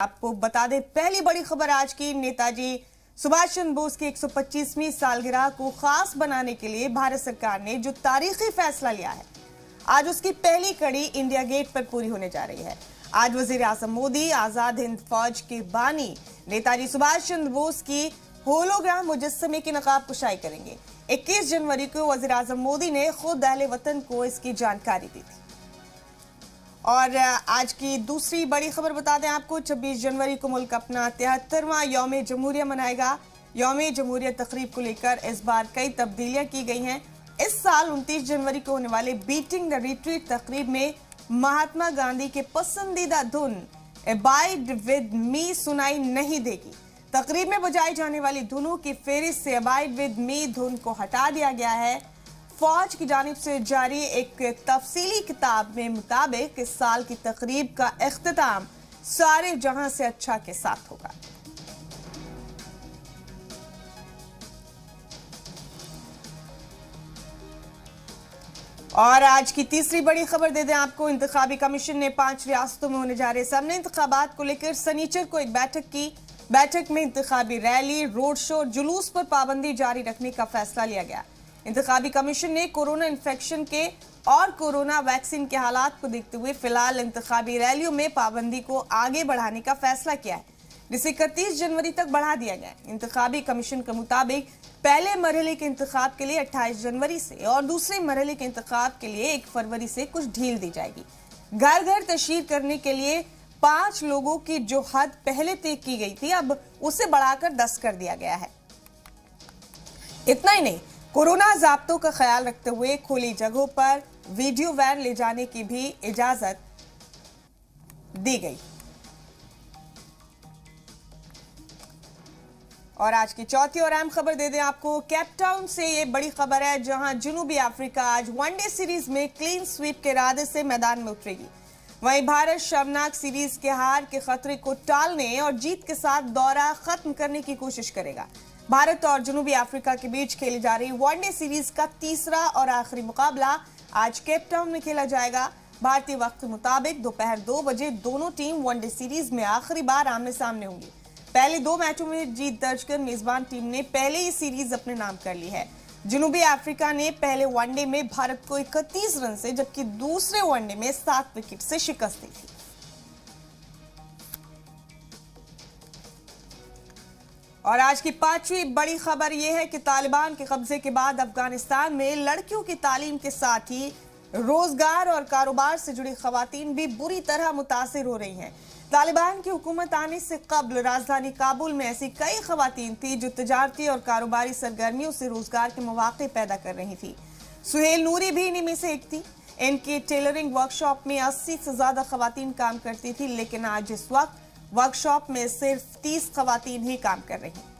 आपको बता दें पहली बड़ी खबर आज की। नेताजी सुभाष चंद्र बोस की 125वीं सालगिरह को खास बनाने के लिए भारत सरकार ने जो तारीखी फैसला लिया है, आज उसकी पहली कड़ी इंडिया गेट पर पूरी होने जा रही है। आज वजीर आजम मोदी आजाद हिंद फौज के बानी नेताजी सुभाष चंद्र बोस की होलोग्राम मुजस्समे की नकाब कुशाई करेंगे। 21 जनवरी को वजीर आजम मोदी ने खुद अहले वतन को इसकी जानकारी दी थी। और आज की दूसरी बड़ी खबर बता दें आपको, 26 जनवरी को मुल्क अपना 73वां यौम जमहूरिया मनाएगा। यौम जमहूरिया तकरीब को लेकर इस बार कई तब्दीलियां की गई हैं। इस साल 29 जनवरी को होने वाले बीटिंग द रिट्रीट तकरीब में महात्मा गांधी के पसंदीदा धुन अबाइड विद मी सुनाई नहीं देगी। तकरीब में बजाई जाने वाली धुनों की फेहरिस्त से अबाइड विद मी धुन को हटा दिया गया है। फौज की जानिब से जारी एक तफसीली किताब में मुताबिक इस साल की तकरीब का इख्तिताम सारे जहां से अच्छा के साथ होगा। और आज की तीसरी बड़ी खबर दे दें आपको, इंतखाबी कमीशन ने 5 रियासतों में होने जा रहे सामने इंतखाबात को लेकर सनीचर को एक बैठक की। बैठक में इंतखाबी रैली, रोड शो, जुलूस पर पाबंदी जारी रखने का फैसला लिया गया। इंतखाबी कमीशन ने कोरोना इन्फेक्शन के और कोरोना वैक्सीन के हालात को देखते हुए फिलहाल इंतखाबी रैलियों में पाबंदी को आगे बढ़ाने का फैसला किया है, जिसे 31 जनवरी तक बढ़ा दिया गया है। इंतखाबी कमीशन के मुताबिक पहले मरहले के इंतखाब के लिए 28 जनवरी से और दूसरे मरहले के इंतखाब के लिए 1 फरवरी से कुछ ढील दी जाएगी। घर घर तशहीर करने के लिए 5 लोगों की जो हद पहले तय की गई थी, अब उसे बढ़ाकर 10 कर दिया गया है। इतना ही नहीं, कोरोना ज़ाब्तों का ख्याल रखते हुए खुली जगहों पर वीडियो वैन ले जाने की भी इजाजत दी गई। और आज की चौथी और अहम खबर दे दें आपको, केपटाउन से ये बड़ी खबर है, जहां जनूबी अफ्रीका आज वनडे सीरीज में क्लीन स्वीप के इरादे से मैदान में उतरेगी। वहीं भारत शर्मनाक सीरीज के हार के खतरे को टालने और जीत के साथ दौरा खत्म करने की कोशिश करेगा। भारत और जनूबी अफ्रीका के बीच खेली जा रही वनडे सीरीज का तीसरा और आखिरी मुकाबला आज केपटाउन में खेला जाएगा। भारतीय वक्त के मुताबिक दोपहर 2 बजे दोनों टीम वनडे सीरीज में आखिरी बार आमने सामने होंगी। पहले 2 मैचों में जीत दर्ज कर मेजबान टीम ने पहले ही सीरीज अपने नाम कर ली है। जनूबी अफ्रीका ने पहले वनडे में भारत को 31 रन से, जबकि दूसरे वनडे में 7 विकेट से शिकस्त दी थी। और आज की 5वीं बड़ी खबर यह है कि तालिबान के कब्जे के बाद अफगानिस्तान में लड़कियों की तालीम के साथ ही रोजगार और कारोबार से जुड़ी खवातीन भी बुरी तरह मुतासिर हो रही हैं। तालिबान की हुकूमत आने से कबल राजधानी काबुल में ऐसी कई खवातीन थी जो तिजारती और कारोबारी सरगर्मियों से रोजगार के मौके पैदा कर रही थी। सुहेल नूरी भी इन्हीं में से एक थी। इनकी टेलरिंग वर्कशॉप में 80 से ज्यादा खवातीन काम करती थी, लेकिन आज इस वक्त वर्कशॉप में सिर्फ 30 खवातीन ही काम कर रही हैं।